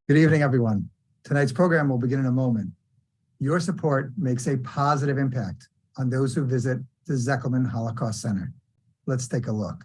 Good evening, everyone. Tonight's program will begin in a moment. Your support makes a positive impact on those who visit the Zeckelman Holocaust Center. Let's take a look.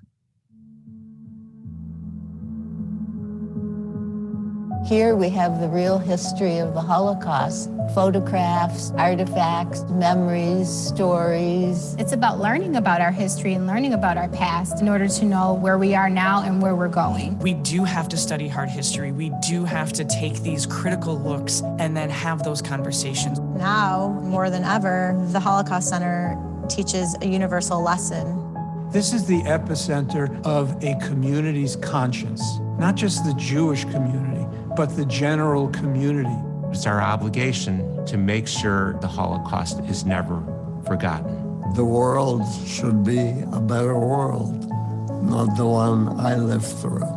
Here we have the real history of the Holocaust, photographs, artifacts, memories, stories. It's about learning about our history and learning about our past in order to know where we are now and where we're going. We do have to study hard history. We do have to take these critical looks and then have those conversations. Now, more than ever, the Holocaust Center teaches a universal lesson. This is the epicenter of a community's conscience, not just the Jewish community, but the general community. It's our obligation to make sure the Holocaust is never forgotten. The world should be a better world, not the one I lived through.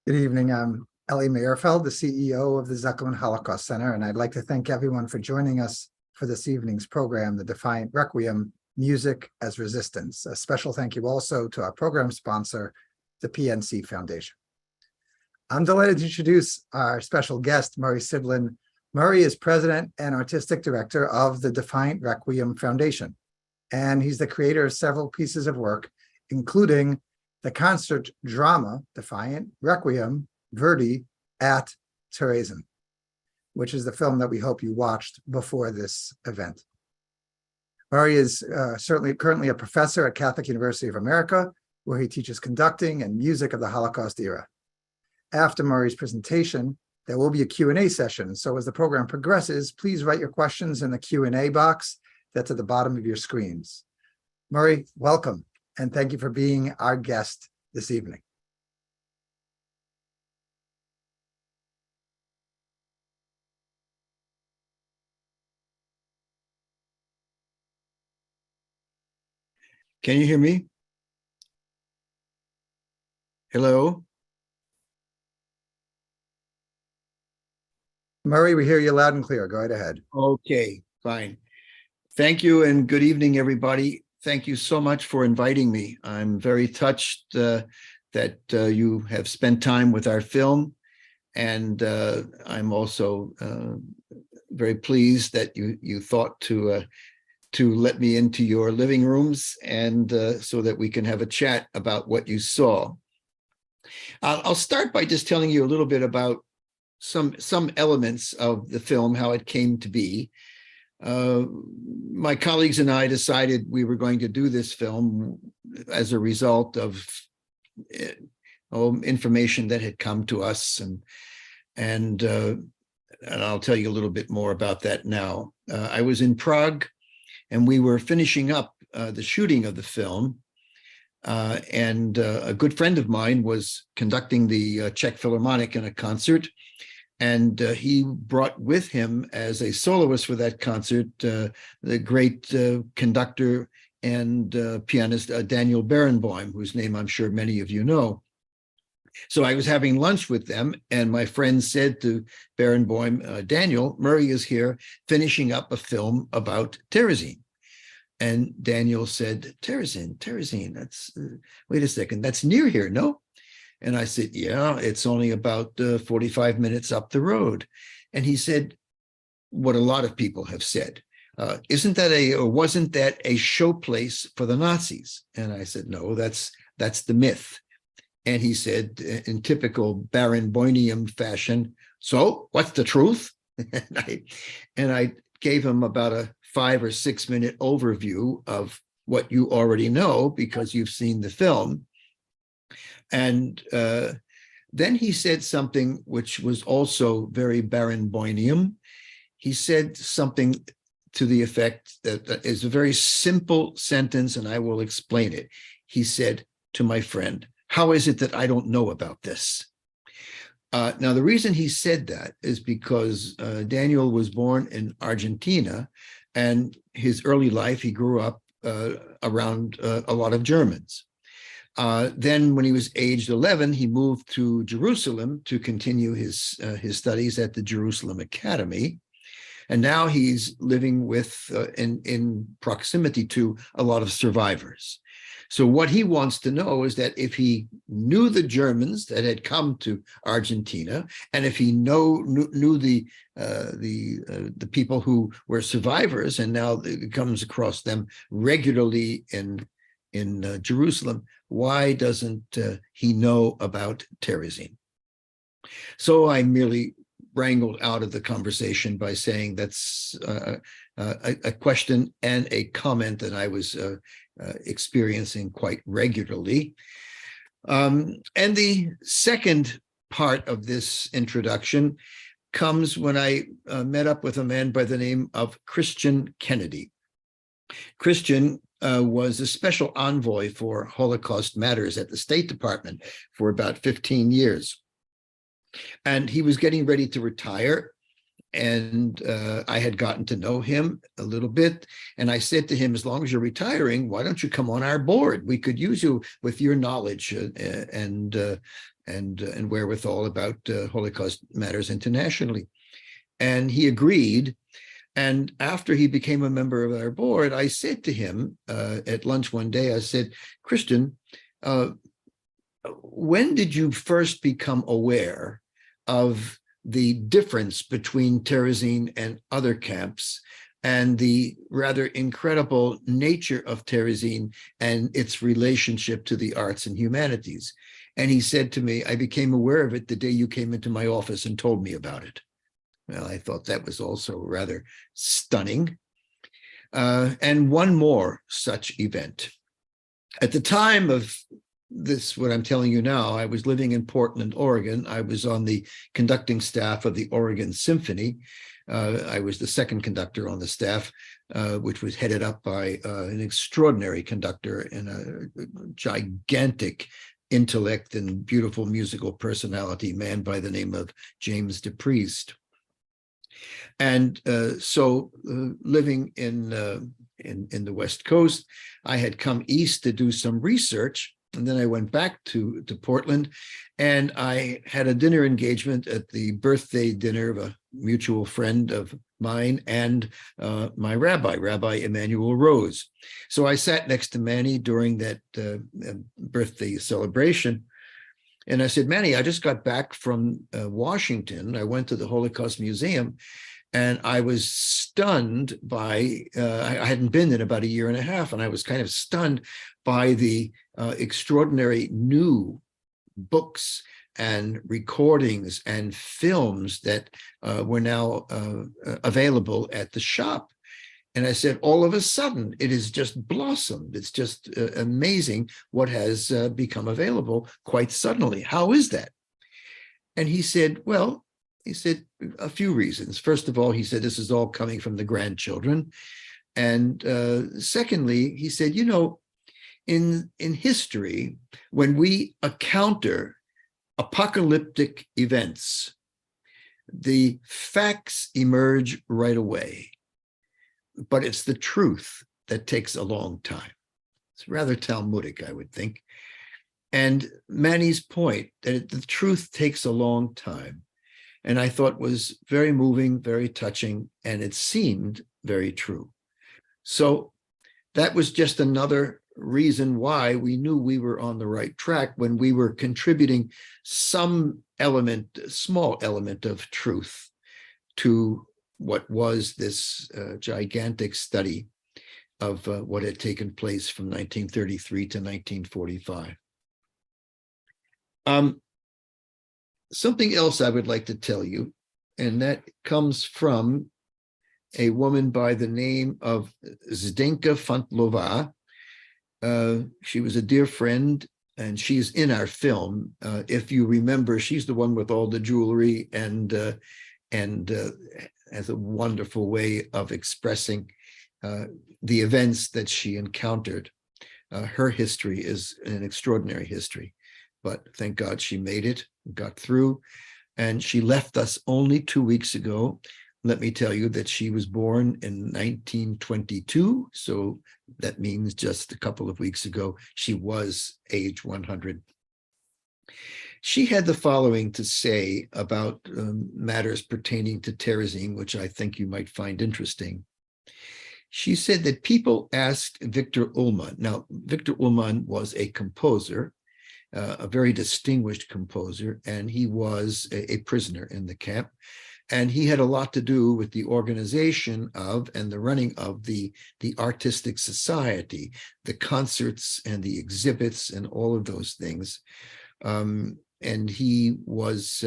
Good evening. I'm Ellie Meyerfeld, the CEO of the Zeckelman Holocaust Center, and I'd like to thank everyone for joining us for this evening's program, the Defiant Requiem, Music as Resistance. A special thank you also to our program sponsor, the PNC Foundation. I'm delighted to introduce our special guest, Murry Sidlin. Murry is president and artistic director of the Defiant Requiem Foundation, and he's the creator of several pieces of work, including the concert drama, Defiant Requiem, Verdi at Terezin, which is the film that we hope you watched before this event. Murry is certainly currently a professor at Catholic University of America, where he teaches conducting and music of the Holocaust era. After Murray's presentation, there will be a Q&A session. So as the program progresses, please write your questions in the Q&A box that's at the bottom of your screens. Murray, welcome. And thank you for being our guest this evening. Can you hear me? Hello? Murray, we hear you loud and clear. Go right ahead. Okay, fine. Thank you and good evening, everybody. Thank you so much for inviting me. I'm very touched that you have spent time with our film, and I'm also very pleased that you thought to let me into your living rooms and so that we can have a chat about what you saw. I'll start by just telling you a little bit about some elements of the film, how it came to be. My colleagues and I decided we were going to do this film as a result of information that had come to us, and I'll tell you a little bit more about that now. I was in Prague, and we were finishing up the shooting of the film, and a good friend of mine was conducting the Czech Philharmonic in a concert. And he brought with him as a soloist for that concert the great conductor and pianist Daniel Barenboim, whose name I'm sure many of you know. So I was having lunch with them, and my friend said to Barenboim, Daniel, Murry is here finishing up a film about Terezín. And Daniel said, Terezín, that's, wait a second, that's near here, no? And I said, yeah, it's only about 45 minutes up the road. And he said, what a lot of people have said, wasn't that a showplace for the Nazis? And I said, no, that's the myth. And he said, in typical Barenboimian fashion, so what's the truth? and I gave him about a 5 or 6 minute overview of what you already know because you've seen the film. And then he said something which was also very Barenboimian. He said something to the effect that is a very simple sentence, and I will explain it. He said to my friend, how is it that I don't know about this? Now, the reason he said that is because Daniel was born in Argentina And his early life, he grew up around a lot of Germans. Then when he was aged 11, he moved to Jerusalem to continue his studies at the Jerusalem Academy. And now he's living with in proximity to a lot of survivors. So what he wants to know is that if he knew the Germans that had come to Argentina, and if he knew the people who were survivors, and now it comes across them regularly in Jerusalem, why doesn't he know about Terezin? So I merely wrangled out of the conversation by saying that's a question and a comment that I was experiencing quite regularly. And the second part of this introduction comes when I met up with a man by the name of Christian Kennedy. Christian was a special envoy for Holocaust matters at the State Department for about 15 years. And he was getting ready to retire. And I had gotten to know him a little bit. And I said to him, as long as you're retiring, why don't you come on our board? We could use you with your knowledge and wherewithal about Holocaust matters internationally. And he agreed. And after he became a member of our board, I said to him at lunch one day, I said, Christian, when did you first become aware of the difference between Terezin and other camps and the rather incredible nature of Terezin and its relationship to the arts and humanities? And he said to me, I became aware of it the day you came into my office and told me about it. Well, I thought that was also rather stunning. And one more such event. At the time of this, what I'm telling you now, I was living in Portland, Oregon. I was on the conducting staff of the Oregon Symphony. I was the second conductor on the staff, which was headed up by an extraordinary conductor and a gigantic intellect and beautiful musical personality, man by the name of James DePriest. And so living in the West Coast, I had come east to do some research. And then I went back to Portland, and I had a dinner engagement at the birthday dinner of a mutual friend of mine and my rabbi, Rabbi Emanuel Rose. So I sat next to Manny during that birthday celebration. And I said, Manny, I just got back from Washington. I went to the Holocaust Museum, and I was stunned by, I hadn't been in about a year and a half, and I was kind of stunned by the extraordinary new books and recordings and films that were now available at the shop. And I said, all of a sudden, it has just blossomed. It's just amazing what has become available quite suddenly. How is that? And he said, well, he said a few reasons. First of all, he said, this is all coming from the grandchildren. And secondly, he said, you know, in history, when we encounter apocalyptic events, the facts emerge right away, but it's the truth that takes a long time. It's rather Talmudic, I would think. And Manny's point that the truth takes a long time, and I thought was very moving, very touching, and it seemed very true. So that was just another reason why we knew we were on the right track when we were contributing some element, small element of truth to what was this gigantic study of what had taken place from 1933 to 1945. Something else I would like to tell you, and that comes from a woman by the name of Zdenka Fantlova. She was a dear friend, and she's in our film. If you remember, she's the one with all the jewelry and has a wonderful way of expressing the events that she encountered. Her history is an extraordinary history, but thank God she made it, got through, and she left us only 2 weeks ago. let me tell you that she was born in 1922. So that means just a couple of weeks ago, she was age 100. She had the following to say about matters pertaining to Terezín, which I think you might find interesting. She said that people asked Victor Ullmann. Now, Victor Ullmann was a composer, a very distinguished composer, and he was a prisoner in the camp. And he had a lot to do with the organization of and the running of the artistic society, the concerts and the exhibits and all of those things. And he was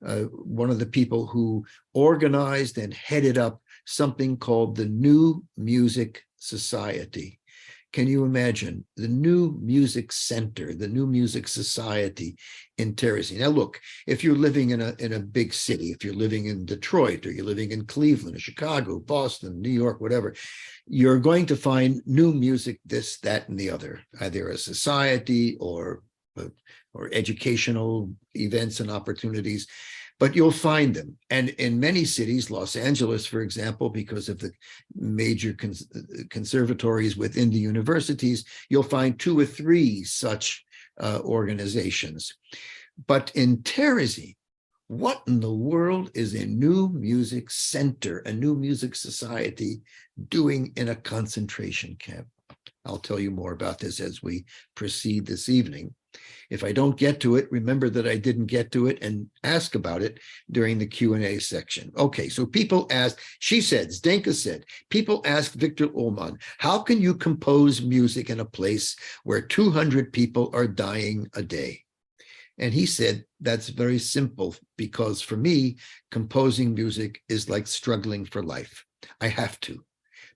one of the people who organized and headed up something called the New Music Society. Can you imagine the New Music Center, the New Music Society in Terezín? Now, look, if you're living in a big city, if you're living in Detroit, or you're living in Cleveland, or Chicago, Boston, New York, whatever, you're going to find new music, this, that, and the other, either a society or educational events and opportunities. But you'll find them. And in many cities, Los Angeles, for example, because of the major conservatories within the universities, you'll find 2 or 3 such organizations. But in Terezín, what in the world is a new music center, a new music society doing in a concentration camp? I'll tell you more about this as we proceed this evening. If I don't get to it, remember that I didn't get to it and ask about it during the Q&A section. Okay, so people asked, she said, Zdenka said, people asked Victor Ullmann, how can you compose music in a place where 200 people are dying a day? And he said, that's very simple, because for me, composing music is like struggling for life. I have to.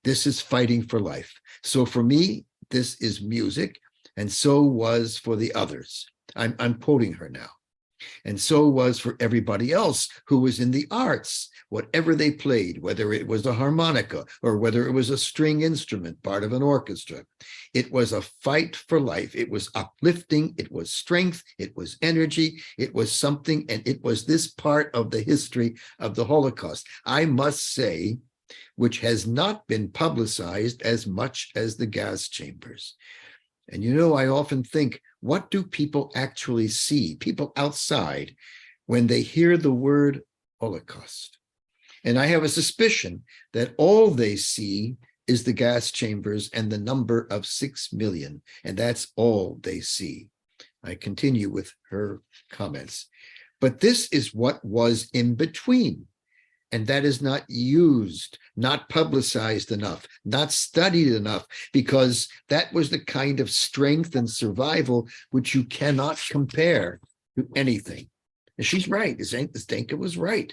This is fighting for life. So for me, this is music. And so was for the others. I'm quoting her now. And so was for everybody else who was in the arts, whatever they played, whether it was a harmonica or whether it was a string instrument, part of an orchestra. It was a fight for life. It was uplifting. It was strength. It was energy. It was something. And it was this part of the history of the Holocaust, I must say, which has not been publicized as much as the gas chambers. And you know, I often think, what do people actually see, people outside, when they hear the word Holocaust? And I have a suspicion that all they see is the gas chambers and the number of 6 million, and that's all they see. I continue with her comments. But this is what was in between. And that is not used, not publicized enough, not studied enough, because that was the kind of strength and survival which you cannot compare to anything. And she's right. Zdenka was right.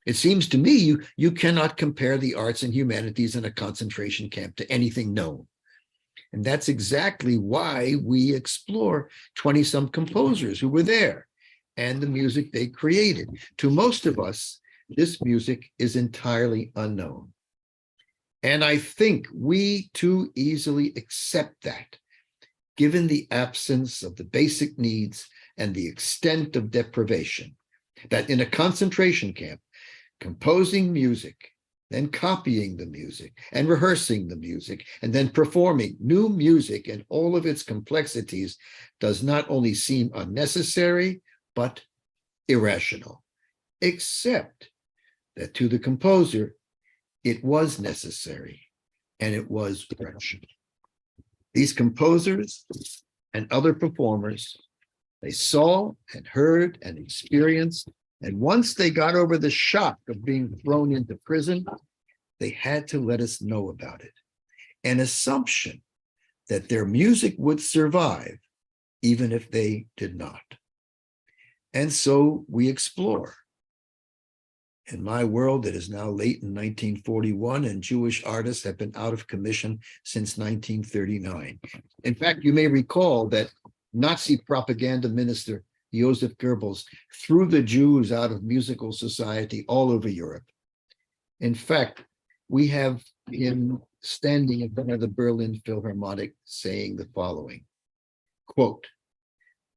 It seems to me you cannot compare the arts and humanities in a concentration camp to anything known. And that's exactly why we explore 20-some composers who were there and the music they created. To most of us, this music is entirely unknown. And I think we too easily accept that, given the absence of the basic needs and the extent of deprivation, that in a concentration camp, composing music, then copying the music and rehearsing the music, and then performing new music in all of its complexities does not only seem unnecessary, but irrational, except that to the composer, it was necessary and it was rational. These composers and other performers, they saw and heard and experienced, and once they got over the shock of being thrown into prison, they had to let us know about it. An assumption that their music would survive even if they did not. And so we explore. In my world, it is now late in 1941, and Jewish artists have been out of commission since 1939. In fact, you may recall that Nazi propaganda minister Joseph Goebbels threw the Jews out of musical society all over Europe. In fact, we have him standing in front of the Berlin Philharmonic saying the following, quote,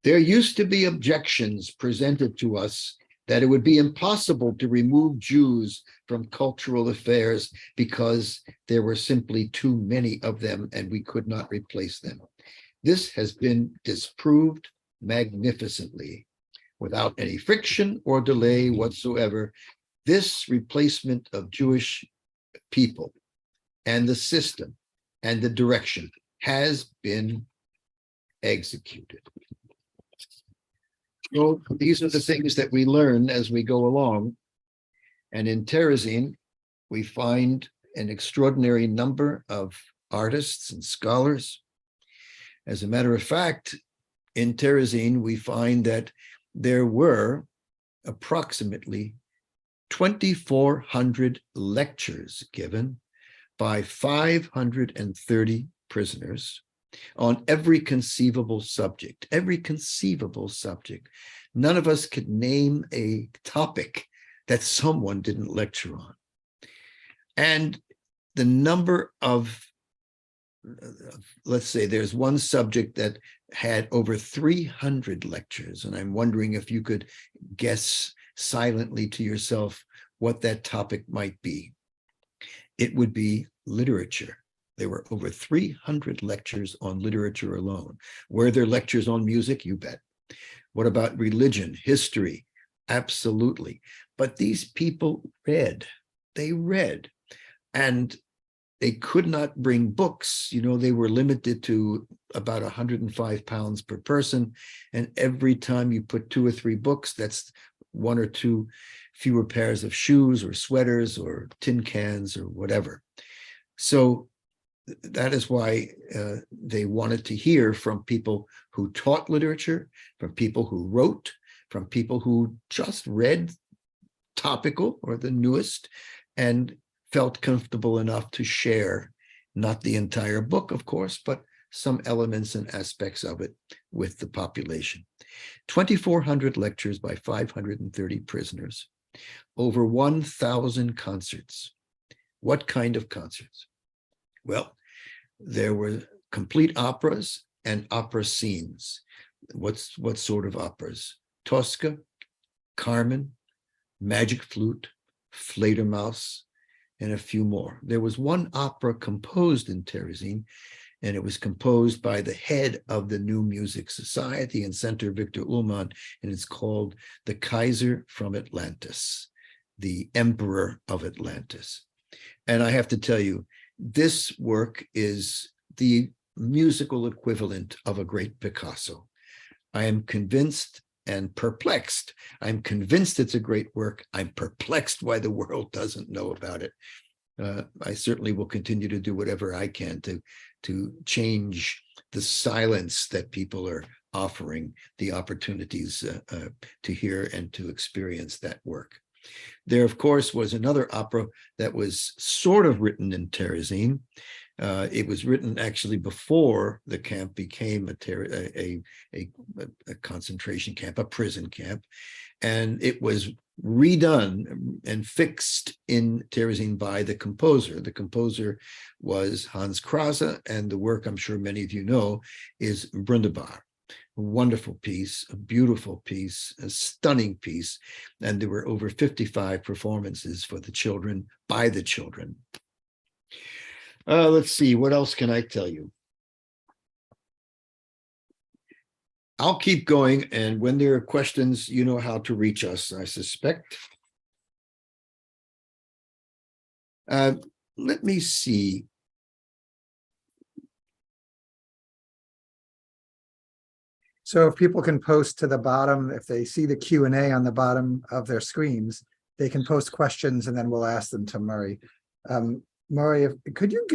"There used to be objections presented to us that it would be impossible to remove Jews from cultural affairs because there were simply too many of them and we could not replace them. This has been disproved magnificently without any friction or delay whatsoever. This replacement of Jewish people and the system and the direction has been executed. So these are the things that we learn as we go along. And in Terezín, we find an extraordinary number of artists and scholars. As a matter of fact, in Terezín, we find that there were approximately 2,400 lectures given by 530 prisoners on every conceivable subject, None of us could name a topic that someone didn't lecture on. And the number of, let's say there's one subject that had over 300 lectures, and I'm wondering if you could guess silently to yourself what that topic might be. It would be literature. There were over 300 lectures on literature alone. Were there lectures on music? You bet. What about religion, history? Absolutely. But these people read. They read. And they could not bring books. You know, they were limited to about 105 pounds per person. And every time you put 2 or 3 books, that's 1 or 2 fewer pairs of shoes or sweaters or tin cans or whatever. So that is why they wanted to hear from people who taught literature, from people who wrote, from people who just read topical or the newest and felt comfortable enough to share, not the entire book, of course, but some elements and aspects of it with the population. 2,400 lectures by 530 prisoners, over 1,000 concerts. What kind of concerts? Well, there were complete operas and opera scenes. What sort of operas? Tosca, Carmen, Magic Flute, Fledermaus, and a few more. There was one opera composed in Terezín, and it was composed by the head of the New Music Society and Center, Victor Ullmann, and it's called The Kaiser from Atlantis, the Emperor of Atlantis. And I have to tell you, this work is the musical equivalent of a great Picasso. I am convinced and perplexed. I'm convinced it's a great work. I'm perplexed why the world doesn't know about it. I certainly will continue to do whatever I can to change the silence that people are offering the opportunities to hear and to experience that work. There, of course, was another opera that was sort of written in Terezín. It was written actually before the camp became a concentration camp, a prison camp, and it was redone and fixed in Terezín by the composer. The composer was Hans Krause, and the work, I'm sure many of you know, is Brundebar. A wonderful piece, a beautiful piece, a stunning piece, and there were over 55 performances for the children, by the children. Let's see, what else can I tell you? I'll keep going, and when there are questions, you know how to reach us, I suspect. Let me see. So if people can post to the bottom, if they see the Q&A on the bottom of their screens, they can post questions and then we'll ask them to Murray. Murray, could you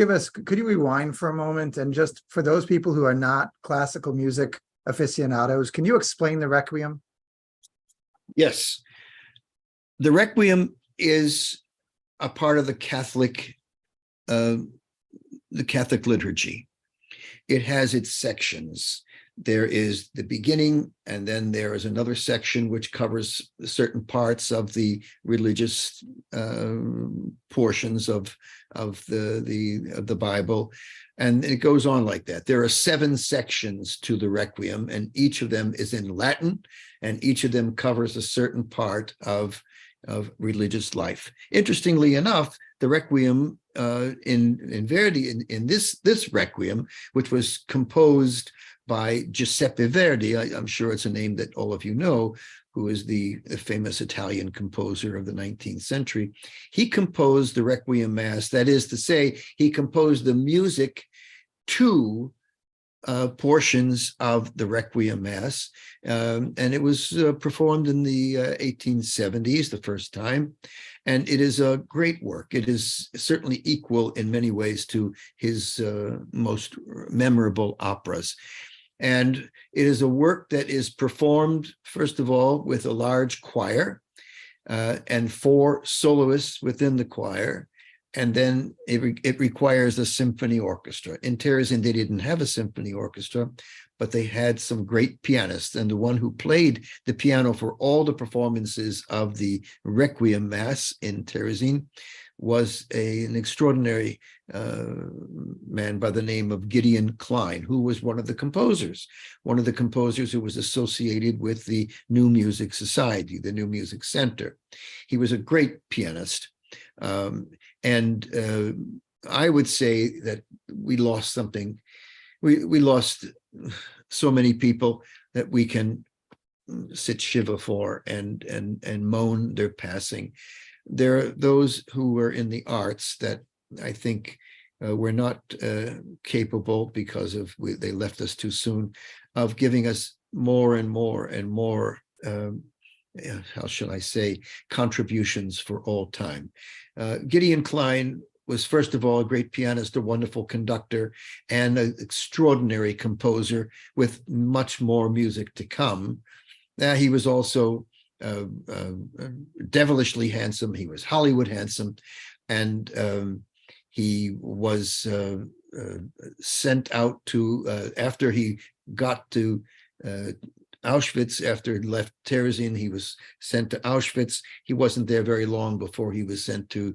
rewind for a moment, and just for those people who are not classical music aficionados, can you explain the Requiem? Yes. The Requiem is a part of the Catholic liturgy. It has its sections. there is the beginning, and then there is another section which covers certain parts of the religious portions of the Bible, and it goes on like that. There are 7 sections to the Requiem, and each of them is in Latin, and each of them covers a certain part of religious life. Interestingly enough, the Requiem in Verdi, in this Requiem, which was composed by Giuseppe Verdi, I'm sure it's a name that all of you know, who is the famous Italian composer of the 19th century. He composed the Requiem Mass. That is to say, he composed the music to portions of the Requiem Mass, and it was performed in the 1870s the first time, and it is a great work. It is certainly equal in many ways to his most memorable operas. And it is a work that is performed, first of all, with a large choir and 4 soloists within the choir. And then it requires a symphony orchestra. In Terezin, they didn't have a symphony orchestra, but they had some great pianists. And the one who played the piano for all the performances of the Requiem Mass in Terezin was an extraordinary man by the name of Gideon Klein, who was one of the composers who was associated with the New Music Society, the New Music Center. He was a great pianist. And I would say that we lost something. We lost so many people that we can sit shiva for and moan their passing. There are those who were in the arts that I think were not capable, because of they left us too soon, of giving us more and more and more, how shall I say, contributions for all time. Gideon Klein was, first of all, a great pianist, a wonderful conductor, and an extraordinary composer with much more music to come. He was also devilishly handsome. He was Hollywood handsome, and he was sent out to, after he got to Auschwitz, after he left Terezin, he was sent to Auschwitz. He wasn't there very long before he was sent to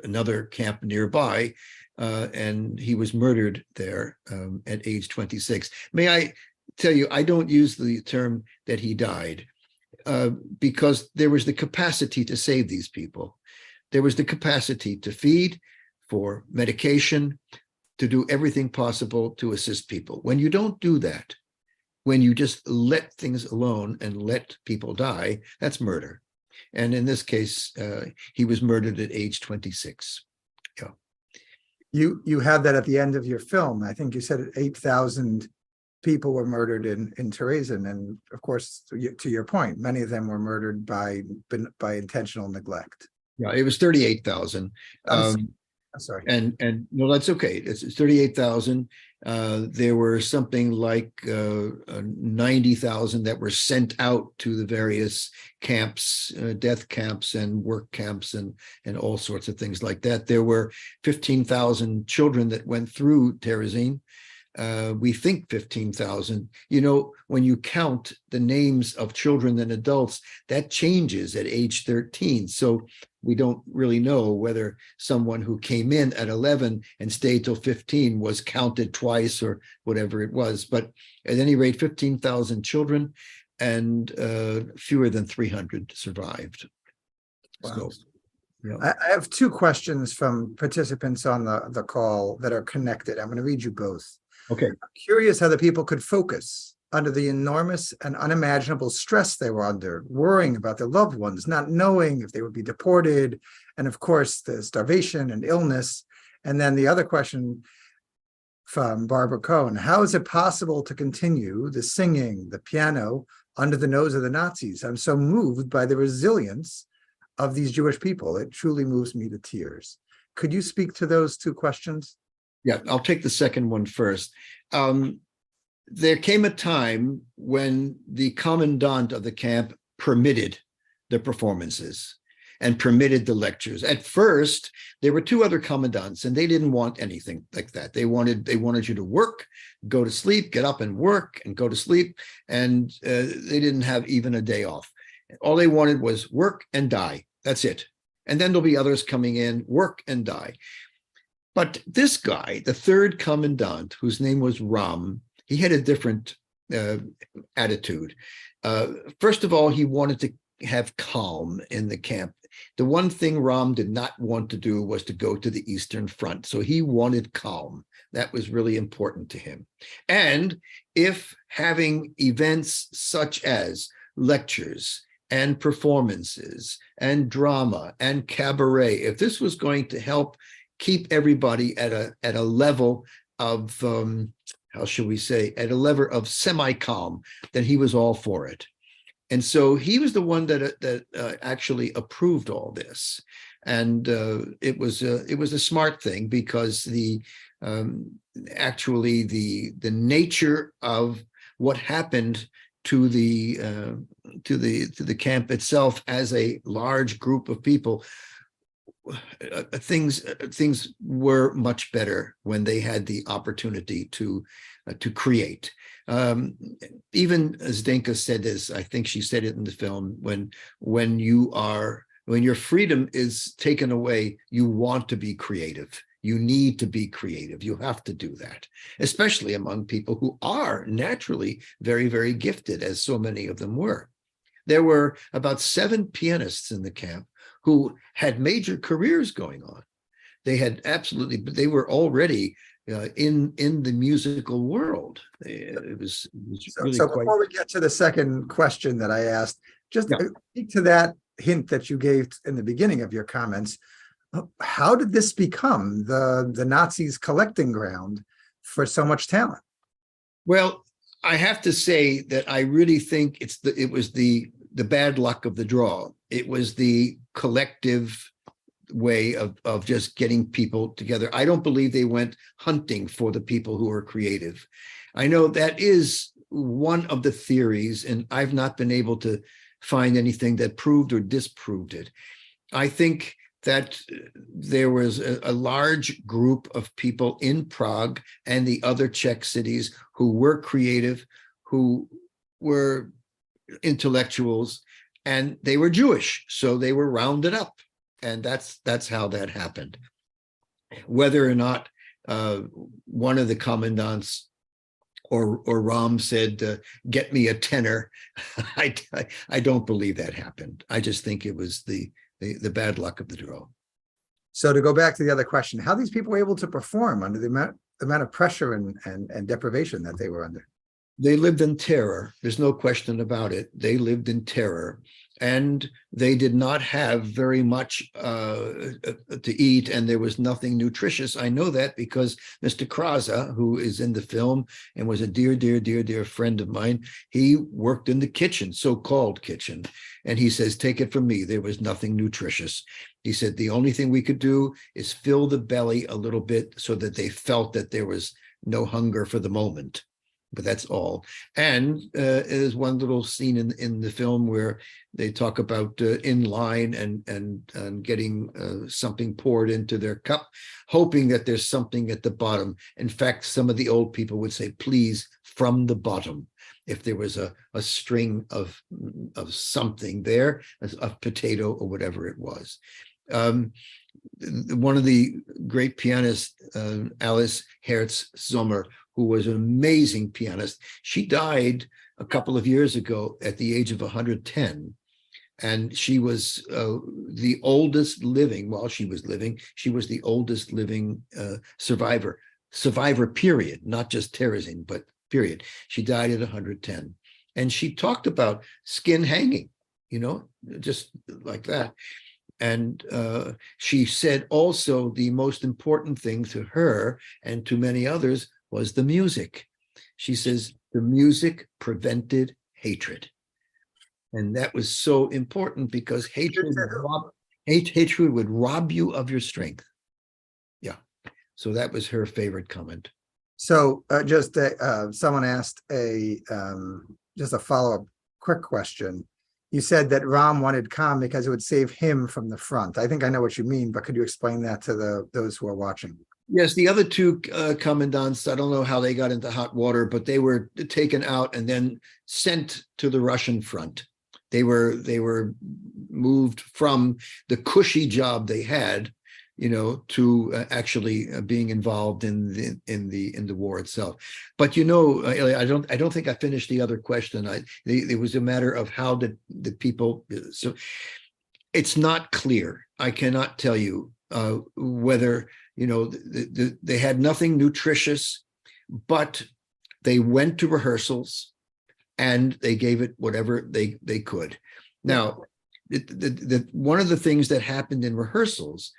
another camp nearby, and he was murdered there at age 26. May I tell you, I don't use the term that he died because there was the capacity to save these people. There was the capacity to feed, for medication, to do everything possible to assist people. When you don't do that, when you just let things alone and let people die, that's murder. And in this case, he was murdered at age 26. Yeah. You had that at the end of your film. I think you said 8,000 people were murdered in Terezin, and of course, to your point, many of them were murdered by intentional neglect. Yeah, it was 38,000. I'm sorry. And no, that's okay. It's 38,000. There were something like 90,000 that were sent out to the various camps, death camps and work camps and all sorts of things like that. There were 15,000 children that went through Terezin. We think 15,000. You know, when you count the names of children and adults, that changes at age 13. So we don't really know whether someone who came in at 11 and stayed till 15 was counted twice or whatever it was. But at any rate, 15,000 children, and fewer than 300 survived. Wow. So, yeah. I have 2 questions from participants on the call that are connected. I'm going to read you both. Okay. I'm curious how the people could focus under the enormous and unimaginable stress they were under, worrying about their loved ones, not knowing if they would be deported, and of course, the starvation and illness. And then the other question from Barbara Cohen: how is it possible to continue the singing, the piano, under the nose of the Nazis? I'm so moved by the resilience of these Jewish people. It truly moves me to tears. Could you speak to those 2 questions? Yeah, I'll take the second one first. There came a time when the commandant of the camp permitted the performances. and permitted the lectures. At first, there were two other commandants, and they didn't want anything like that. They wanted you to work, go to sleep, get up and work, and go to sleep, and they didn't have even a day off. All they wanted was work and die. That's it. And then there'll be others coming in, work and die. But this guy, the third commandant, whose name was Ram, he had a different attitude. First of all, he wanted to have calm in the camp. The one thing Ram did not want to do was to go to the Eastern Front. So he wanted calm. That was really important to him. And if having events such as lectures and performances and drama and cabaret, if this was going to help keep everybody at a level of how should we say, at a level of semi-calm, then he was all for it. And so he was the one that actually approved all this, and it was a smart thing, because actually the nature of what happened to the camp itself as a large group of people, things were much better when they had the opportunity to create. Even Zdenka said this, I think she said it in the film, when your freedom is taken away, you want to be creative. You need to be creative. You have to do that, especially among people who are naturally very, very gifted, as so many of them were. There were about 7 pianists in the camp who had major careers going on. They were already in the musical world. It was really so quite. Before we get to the second question that I asked, just speak to that hint that you gave in the beginning of your comments. How did this become the Nazis' collecting ground for so much talent? Well, I have to say that I really think it was the bad luck of the draw. It was the collective way of just getting people together. I don't believe they went hunting for the people who are creative. I know that is one of the theories, and I've not been able to find anything that proved or disproved it. I think that there was a large group of people in Prague and the other Czech cities who were creative, who were intellectuals, and they were Jewish, so they were rounded up. And that's how that happened. Whether or not one of the commandants or Ram said, "Get me a tenor," I don't believe that happened. I just think it was the bad luck of the draw. So to go back to the other question, how these people were able to perform under the amount of pressure and deprivation that they were under? They lived in terror. There's no question about it. They lived in terror. And they did not have very much to eat, and there was nothing nutritious. I know that because Mr. Kraza, who is in the film and was a dear, dear, dear, dear friend of mine, he worked in the kitchen, so-called kitchen. And he says, take it from me, there was nothing nutritious. He said, the only thing we could do is fill the belly a little bit so that they felt that there was no hunger for the moment. But that's all. And there's one little scene in the film where they talk about in line and getting something poured into their cup, hoping that there's something at the bottom. In fact, some of the old people would say, please, from the bottom, if there was a string of something there, a potato or whatever it was. One of the great pianists, Alice Herz-Sommer, who was an amazing pianist. She died a couple of years ago at the age of 110. And she was the oldest living, while she was living, she was the oldest living survivor period, not just Terezin, but period. She died at 110. And she talked about skin hanging, just like that. And she said also the most important thing to her and to many others was the music. She says the music prevented hatred. And that was so important because hatred would rob you of your strength. Yeah. So that was her favorite comment. So someone asked just a follow-up quick question. You said that Ram wanted calm because it would save him from the front. I think I know what you mean, but could you explain that to those who are watching? Yes, the other two commandants, I don't know how they got into hot water, but they were taken out and then sent to the Russian front. They were moved from the cushy job they had, to actually being involved in the war itself. But I don't think I finished the other question. It was a matter of how the people. So it's not clear. I cannot tell you whether they had nothing nutritious, but they went to rehearsals and they gave it whatever they could. Now, one of the things that happened in rehearsals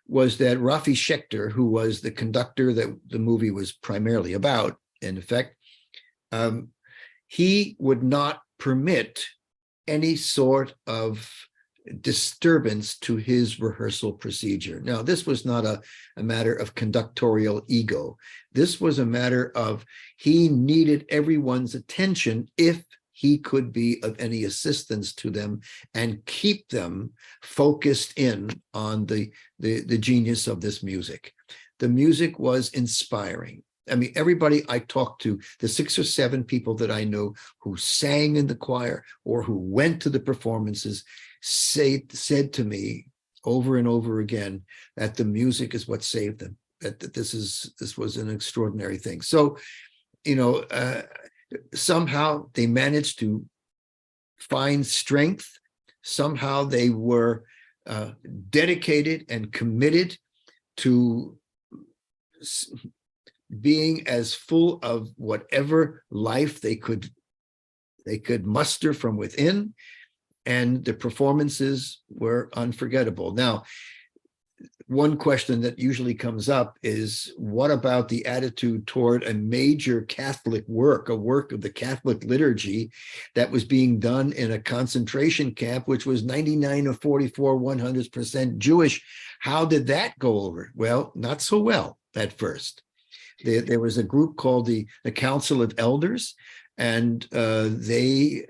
was that Rafael Schächter, who was the conductor that the movie was primarily about, in effect, he would not permit any sort of disturbance to his rehearsal procedure. Now, this was not a matter of conductorial ego. This was a matter of he needed everyone's attention if he could be of any assistance to them and keep them focused in on the genius of this music. The music was inspiring. I mean, everybody I talked to, the 6 or 7 people that I know who sang in the choir or who went to the performances, said to me over and over again that the music is what saved them, that this was an extraordinary thing. So, somehow they managed to find strength. Somehow they were dedicated and committed to being as full of whatever life they could muster from within, and the performances were unforgettable. Now, one question that usually comes up is, what about the attitude toward a major Catholic work, a work of the Catholic liturgy that was being done in a concentration camp, which was 99 of 44, 100% Jewish? How did that go over? Well, not so well at first. There was a group called the Council of Elders, and they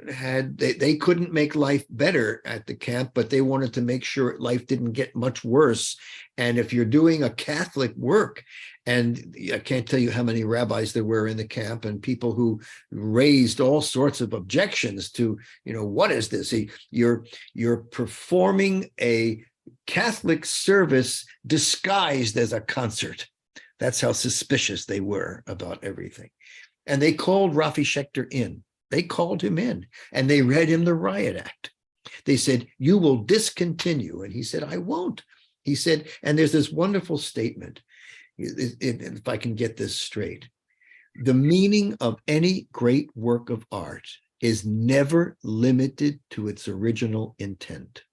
couldn't make life better at the camp, but they wanted to make sure life didn't get much worse. And if you're doing a Catholic work, and I can't tell you how many rabbis there were in the camp and people who raised all sorts of objections to, what is this? You're performing a Catholic service disguised as a concert. That's how suspicious they were about everything. And they called Rafael Schächter in. They called him in and they read him the riot act. They said, "You will discontinue." And he said, "I won't." He said, and there's this wonderful statement, if I can get this straight. The meaning of any great work of art is never limited to its original intent.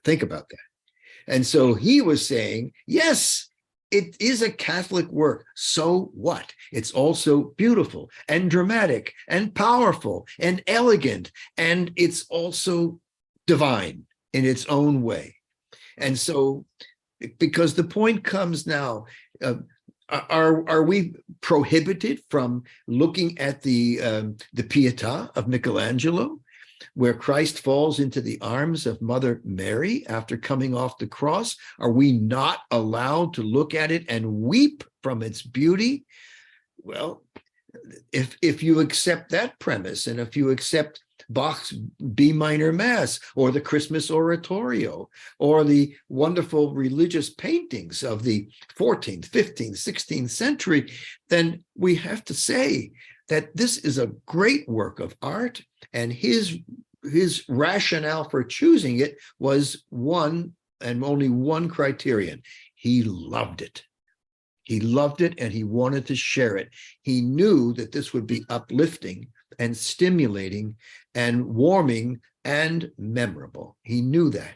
Think about that. And so he was saying, yes, it is a Catholic work. So what? It's also beautiful and dramatic and powerful and elegant, and it's also divine in its own way. And so, because the point comes now, are we prohibited from looking at the Pietà of Michelangelo, where Christ falls into the arms of Mother Mary after coming off the cross? Are we not allowed to look at it and weep from its beauty? Well, if you accept that premise, and if you accept Bach's B minor Mass, or the Christmas Oratorio, or the wonderful religious paintings of the 14th, 15th, 16th century, then we have to say that this is a great work of art, and his rationale for choosing it was one and only one criterion. He loved it. He loved it and he wanted to share it. He knew that this would be uplifting and stimulating and warming and memorable. He knew that.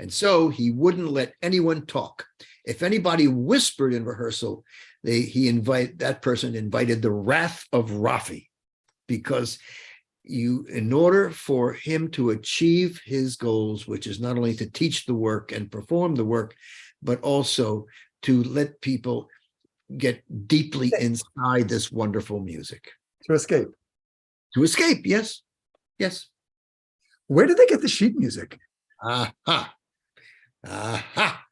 And so he wouldn't let anyone talk. If anybody whispered in rehearsal, that person invited the wrath of Rafi, because in order for him to achieve his goals, which is not only to teach the work and perform the work, but also to let people get deeply inside this wonderful music. To escape. To escape, yes. Yes. Where did they get the sheet music? Aha. Aha.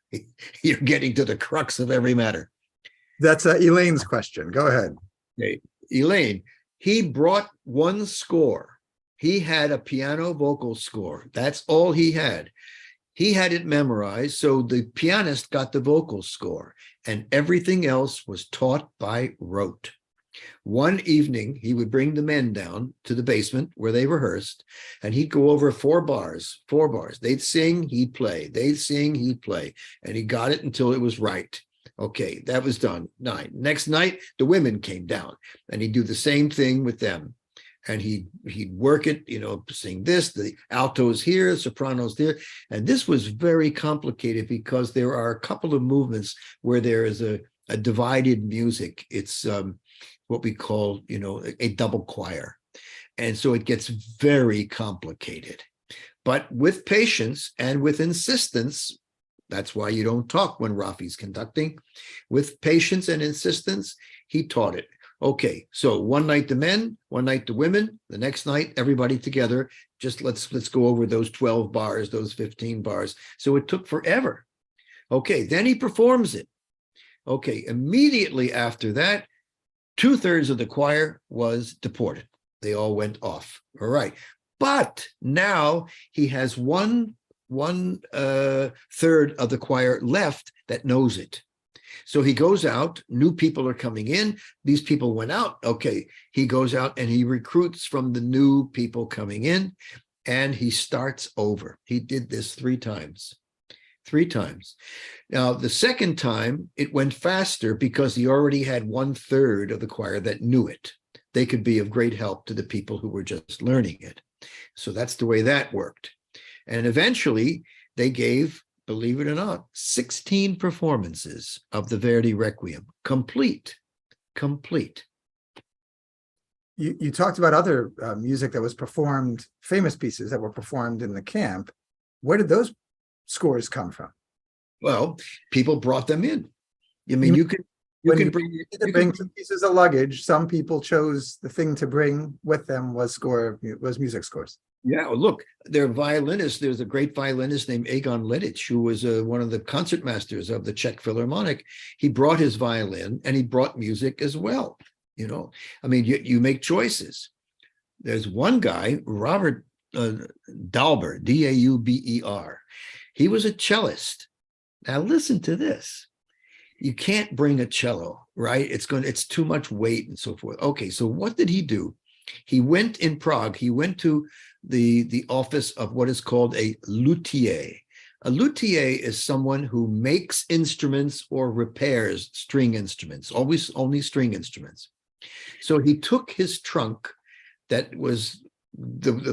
You're getting to the crux of every matter. That's Elaine's question. Go ahead. Okay. Elaine, he brought one score. He had a piano vocal score. That's all he had. He had it memorized, so the pianist got the vocal score, and everything else was taught by rote. One evening, he would bring the men down to the basement where they rehearsed, and he'd go over 4 bars. They'd sing, he'd play. They'd sing, he'd play. And he got it until it was right. Okay, that was done. 9. Next night, the women came down, and he'd do the same thing with them. And he'd work it, sing this, the altos here, sopranos there. And this was very complicated because there are a couple of movements where there is a divided music. It's what we call, a double choir. And so it gets very complicated. But with patience and with insistence, that's why you don't talk when Rafi's conducting. With patience and insistence, he taught it. Okay, so one night the men, one night the women, the next night everybody together. Just let's go over those 12 bars, those 15 bars. So it took forever. Okay, then he performs it. Okay, immediately after that, 2/3 of the choir was deported. They all went off. All right, but now he has one third of the choir left that knows it. So he goes out, new people are coming in. These people went out. Okay, he goes out and he recruits from the new people coming in, and he starts over. He did this 3 times. 3 times. Now, the second time, it went faster because he already had 1/3 of the choir that knew it. They could be of great help to the people who were just learning it. So that's the way that worked. And eventually, they gave, believe it or not, 16 performances of the Verdi Requiem, complete. You talked about other music that was performed, famous pieces that were performed in the camp. Where did those scores come from? Well, people brought them in. I mean, you can bring some pieces of luggage. Some people chose the thing to bring with them was music scores. Yeah, look, there are violinists. There's a great violinist named Egon Ledich, who was one of the concertmasters of the Czech Philharmonic. He brought his violin and he brought music as well. I mean, you make choices. There's one guy, Robert Dauber, Dauber. He was a cellist. Now listen to this. You can't bring a cello, right? It's too much weight and so forth. Okay, so what did he do? He went in Prague. He went to the office of what is called a luthier. A luthier is someone who makes instruments or repairs string instruments, always only string instruments. So he took his trunk that was the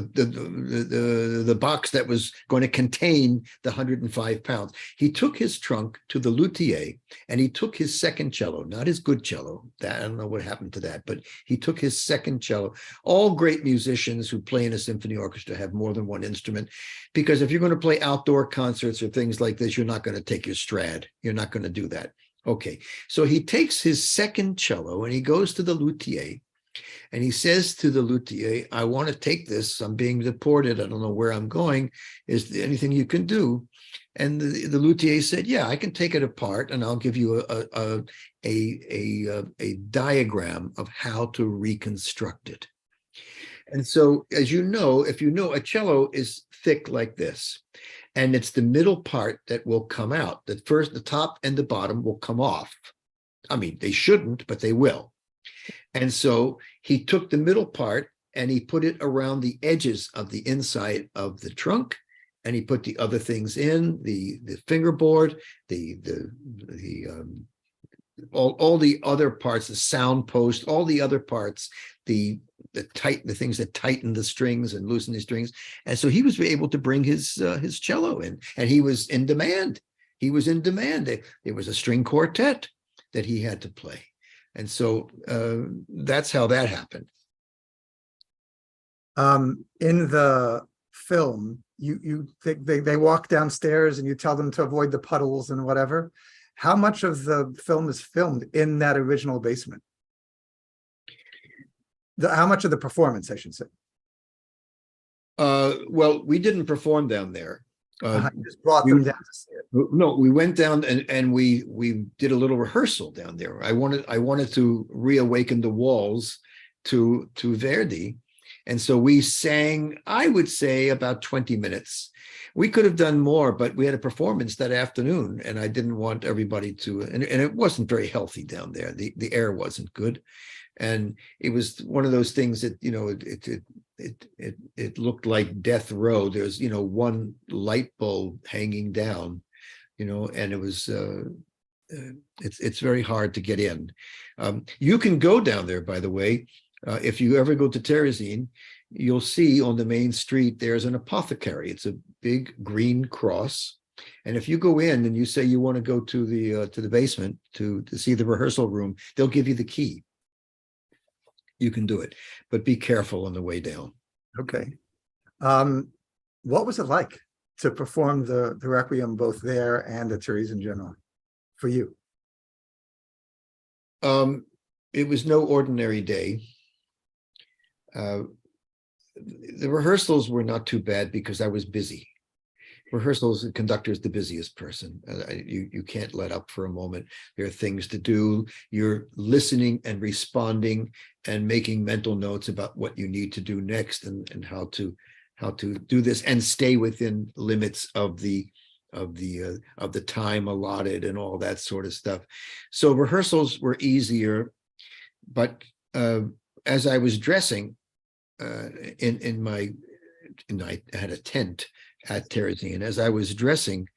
box that was going to contain the 105 pounds. He took his trunk to the luthier and he took his second cello, not his good cello. I don't know what happened to that, but he took his second cello. All great musicians who play in a symphony orchestra have more than one instrument, because if you're going to play outdoor concerts or things like this, you're not going to take your Strad. You're not going to do that. Okay, so he takes his second cello and he goes to the luthier. And he says to the luthier, I want to take this. I'm being deported. I don't know where I'm going. Is there anything you can do? And the luthier said, yeah, I can take it apart and I'll give you a diagram of how to reconstruct it. And so, as you know, if you know, a cello is thick like this, and it's the middle part that will come out. The top and the bottom will come off. I mean, they shouldn't, but they will. And so he took the middle part and he put it around the edges of the inside of the trunk, and he put the other things in, the fingerboard, all the other parts, the sound post, all the other parts, the things that tighten the strings and loosen the strings. And so he was able to bring his cello in, and he was in demand. He was in demand. There was a string quartet that he had to play. And so that's how that happened. In the film, they walk downstairs and you tell them to avoid the puddles and whatever. How much of the film is filmed in that original basement? How much of the performance, I should say? Well, we didn't perform down there. You just brought we- them down to see it. No, we went down and we did a little rehearsal down there. I wanted to reawaken the walls to Verdi. And so we sang, I would say, about 20 minutes. We could have done more, but we had a performance that afternoon, and I didn't want everybody to, and it wasn't very healthy down there. The air wasn't good. And it was one of those things that, you know, it looked like death row. There's, you know, one light bulb hanging down, you know, and it was, it's very hard to get in. You can go down there, by the way. If you ever go to Terezín, you'll see on the main street, there's an apothecary. It's a big green cross. And if you go in and you say you want to go to the basement to see the rehearsal room, they'll give you the key. You can do it, but be careful on the way down. Okay. What was it like to perform the Requiem both there and at Terezin General for you? It was no ordinary day. The rehearsals were not too bad because I was busy. Rehearsals, the conductor is the busiest person. You can't let up for a moment. There are things to do. You're listening and responding and making mental notes about what you need to do next and how to do this and stay within limits of the time allotted and all that sort of stuff. So rehearsals were easier, but as I was dressing I had a tent at Terezín. As I was dressing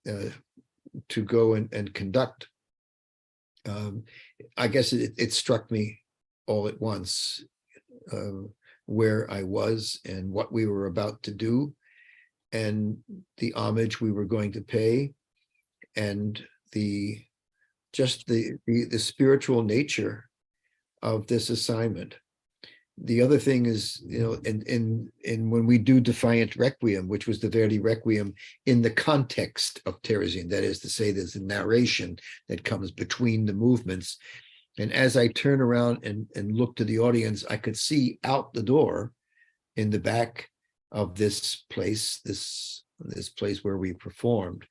to go and conduct, I guess it struck me all at once where I was and what we were about to do and the homage we were going to pay and the spiritual nature of this assignment. The other thing is, you know, in when we do Defiant Requiem, which was the Verdi Requiem in the context of Terezín, that is to say, there's a narration that comes between the movements. And as I turn around and look to the audience, I could see out the door in the back of this place, this place where we performed.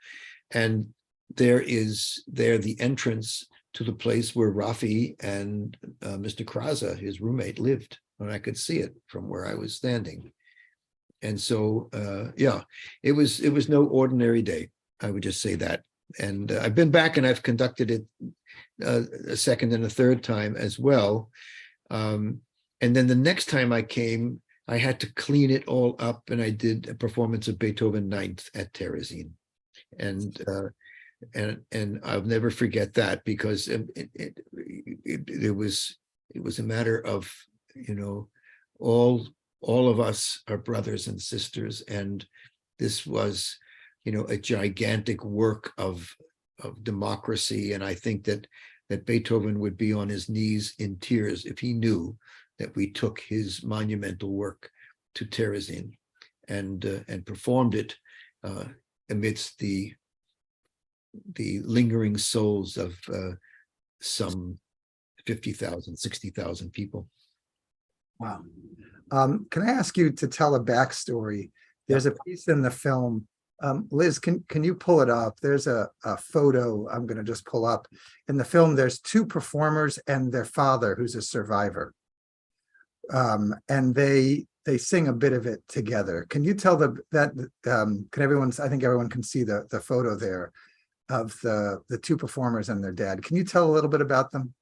And there the entrance to the place where Rafi and Mr. Kraza, his roommate, lived. And I could see it from where I was standing. And so, yeah, it was no ordinary day. I would just say that. And I've been back and I've conducted it a second and a third time as well. And then the next time I came, I had to clean it all up and I did a performance of Beethoven Ninth at Terezín. And I'll never forget that because it was a matter of, you know, all of us are brothers and sisters, and this was, you know, a gigantic work of democracy. And I think that Beethoven would be on his knees in tears if he knew that we took his monumental work to Terezín and performed it amidst the lingering souls of some 50,000, 60,000 people. Wow. Can I ask you to tell a backstory? There's a piece in the film. Liz, can you pull it up? There's a photo I'm going to just pull up. In the film, there's two performers and their father, who's a survivor. And they sing a bit of it together. Can you tell can everyone, I think everyone can see the photo there of the two performers and their dad. Can you tell a little bit about them?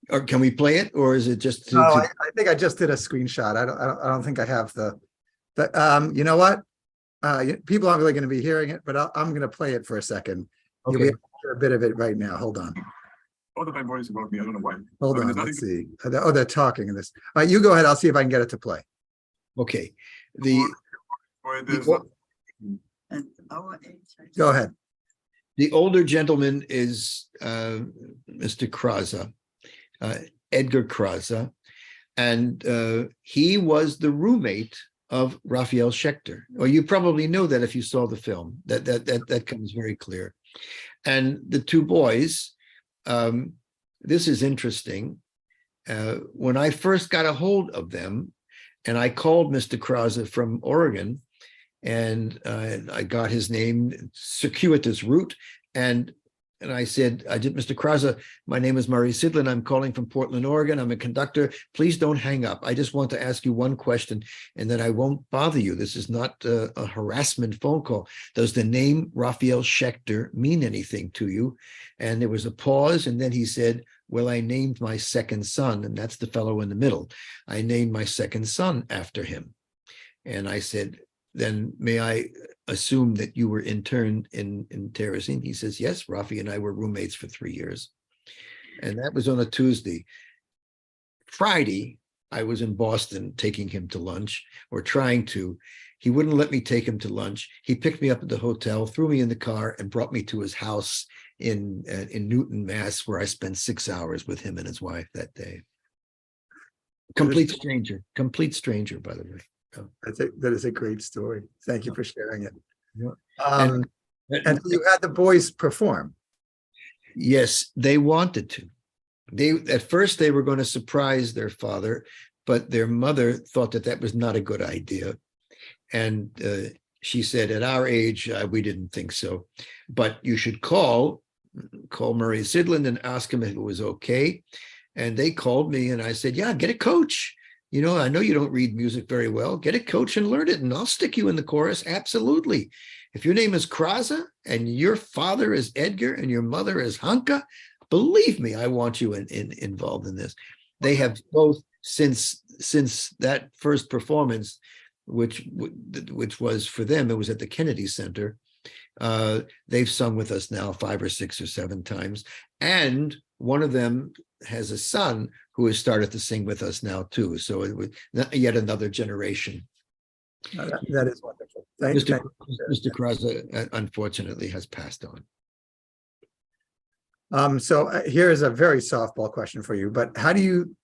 Or can we play it, or is it just? I think I just did a screenshot. I don't think I have you know what? People aren't really going to be hearing it, but I'm going to play it for a second. Okay. You'll be able to hear a bit of it right now. Hold on. All the time worries about me. I don't know why. Hold on. Let's see. Oh, they're talking in this. All right, you go ahead. I'll see if I can get it to play. Okay. Go ahead. The older gentleman is Mr. Kraza, Edgar Kraza, and he was the roommate of Rafael Schächter. Or you probably know that if you saw the film. That comes very clear. And the two boys, this is interesting. When I first got a hold of them, And I called Mr. Krause from Oregon, and I got his name, circuitous route, and I said, Mr. Krause, my name is Murry Sidlin. I'm calling from Portland, Oregon. I'm a conductor. Please don't hang up. I just want to ask you one question, and then I won't bother you. This is not a harassment phone call. Does the name Rafael Schächter mean anything to you? And there was a pause, and then he said, well, I named my second son, and that's the fellow in the middle. I named my second son after him. And I said, then may I assume that you were interned in Terezín? He says, yes, Rafi and I were roommates for 3 years. And that was on a Tuesday. Friday, I was in Boston taking him to lunch, or trying to. He wouldn't let me take him to lunch. He picked me up at the hotel, threw me in the car, and brought me to his house in Newton, Mass, where I spent 6 hours with him and his wife that day. Complete stranger, by the way. That is a great story. Thank you for sharing it. Yeah. And you had the boys perform. Yes, they wanted to. At first they were going to surprise their father, but their mother thought that was not a good idea. And she said, at our age, we didn't think so. But you should call Murry Sidlin and ask him if it was okay. And they called me, and I said, yeah, get a coach. You know, I know you don't read music very well. Get a coach and learn it, and I'll stick you in the chorus. Absolutely. If your name is Krause and your father is Edgar and your mother is Hanka, believe me, I want you involved in this. They have both since that first performance, which was for them, it was at the Kennedy Center. They've sung with us now 5 or 6 or 7 times, and one of them has a son who has started to sing with us now too. So it was yet another generation. That is wonderful. Mr. Krause, unfortunately, has passed on. So here's a very softball question for you, but how do you,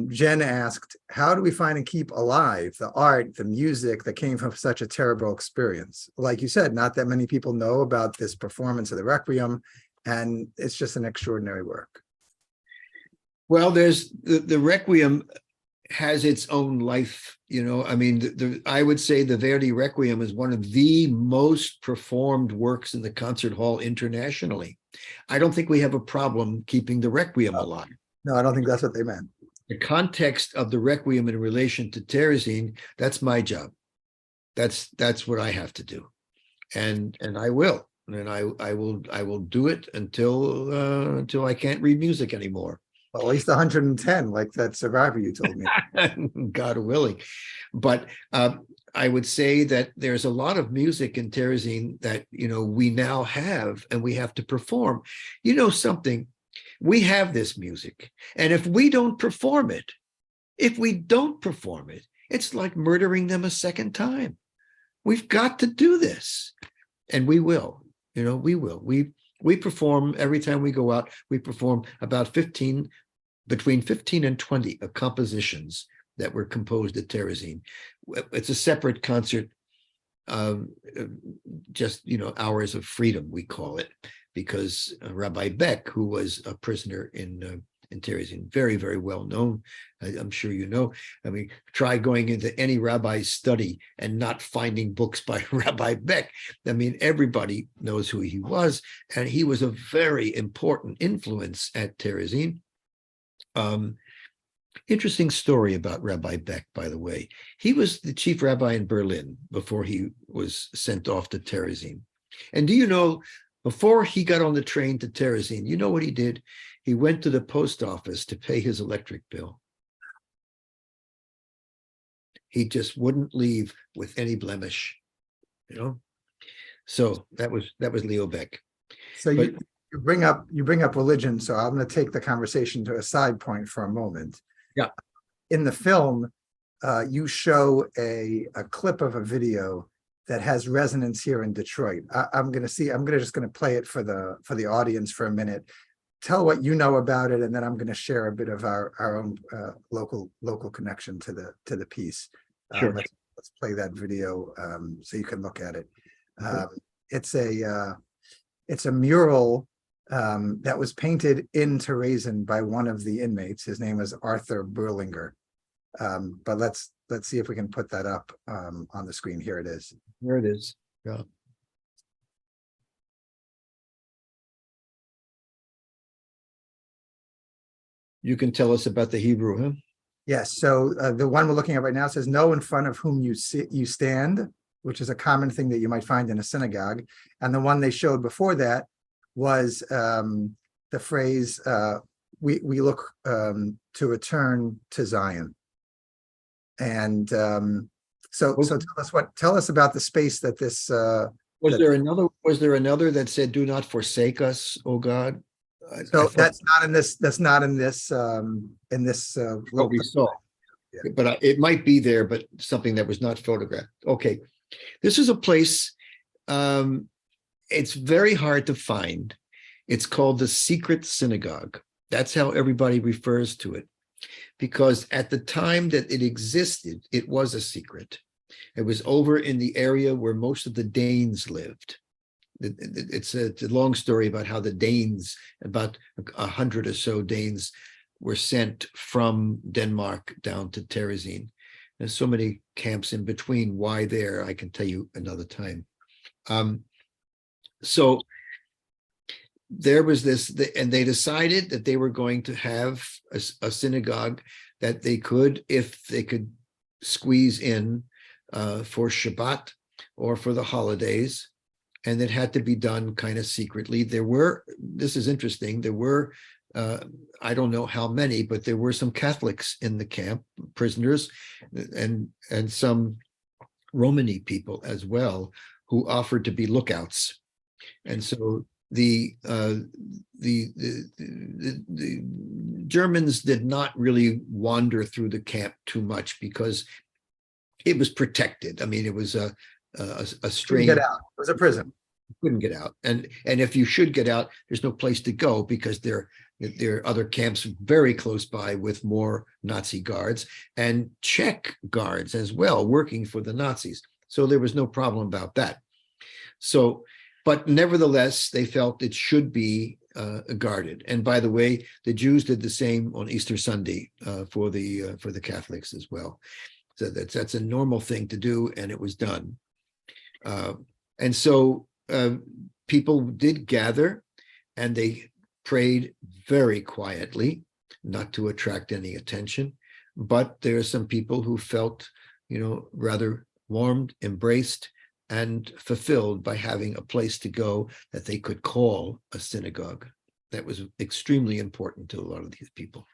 Jen asked, how do we find and keep alive the art, the music that came from such a terrible experience? Like you said, not that many people know about this performance of the Requiem, and it's just an extraordinary work. Well, there's the Requiem has its own life, you know. I mean, I would say the Verdi Requiem is one of the most performed works in the concert hall internationally. I don't think we have a problem keeping the Requiem alive. No, I don't think that's what they meant. The context of the Requiem in relation to Terezín, that's my job. That's what I have to do, and I will, and I will do it until I can't read music anymore. Well, at least 110, like that Survivor you told me. God willing. But I would say that there's a lot of music in Terezín that, you know, we now have and we have to perform. You know something, we have this music. And if we don't perform it, it's like murdering them a second time. We've got to do this. And we will, you know, we will. We perform every time we go out. We perform about between 15 and 20 compositions that were composed at Terezín. It's a separate concert, just, you know, hours of freedom, we call it, because Rabbi Beck, who was a prisoner in Terezín, very, very well known. I'm sure you know. I mean, try going into any rabbi's study and not finding books by Rabbi Beck. I mean, everybody knows who he was, and he was a very important influence at Terezín. Interesting story about Rabbi Beck, by the way. He was the chief rabbi in Berlin before he was sent off to Terezín. And do you know, before he got on the train to Terezín, you know what he did? He went to the post office to pay his electric bill. He just wouldn't leave with any blemish, you know. So that was Leo Beck. So you bring up religion. So I'm going to take the conversation to a side point for a moment. Yeah. In the film, you show a clip of a video that has resonance here in Detroit. I'm just going to play it for the audience for a minute. Tell what you know about it, and then I'm going to share a bit of our own local connection to the piece. Sure. Let's play that video so you can look at it. It's a mural that was painted in Terezin by one of the inmates. His name is Arthur Berlinger. But let's see if we can put that up on the screen. Here it is. There it is. Yeah. You can tell us about the Hebrew, huh? Yes. So the one we're looking at right now says, "Know in front of whom you stand," which is a common thing that you might find in a synagogue. And the one they showed before that was the phrase, "We look to return to Zion." And so tell us about the space that this. Was there another that said, "Do not forsake us, O God"? So that's not in this. That's not in this. What we saw, Yeah. but it might be there. But something that was not photographed. Okay, this is a place. It's very hard to find. It's called the Secret Synagogue. That's how everybody refers to it, because at the time that it existed, it was a secret. It was over in the area where most of the Danes lived. It's a long story about how the Danes, about 100 or so Danes, were sent from Denmark down to Terezín. There's so many camps in between. Why there? I can tell you another time. So there was this, and they decided that they were going to have a synagogue that they could, if they could squeeze in for Shabbat or for the holidays. And it had to be done kind of secretly. This is interesting, there were, I don't know how many, but there were some Catholics in the camp, prisoners, and some Romani people as well, who offered to be lookouts. And so the Germans did not really wander through the camp too much because it was protected. I mean, it was a strange. Get out. It was a prison. Couldn't get out, and if you should get out, there's no place to go because there are other camps very close by with more Nazi guards and Czech guards as well, working for the Nazis. So there was no problem about that. So, but nevertheless, they felt it should be guarded. And by the way, the Jews did the same on Easter Sunday for the Catholics as well. So that's a normal thing to do, and it was done. And so people did gather, and they prayed very quietly, not to attract any attention. But there are some people who felt, rather warmed, embraced, and fulfilled by having a place to go that they could call a synagogue. That was extremely important to a lot of these people.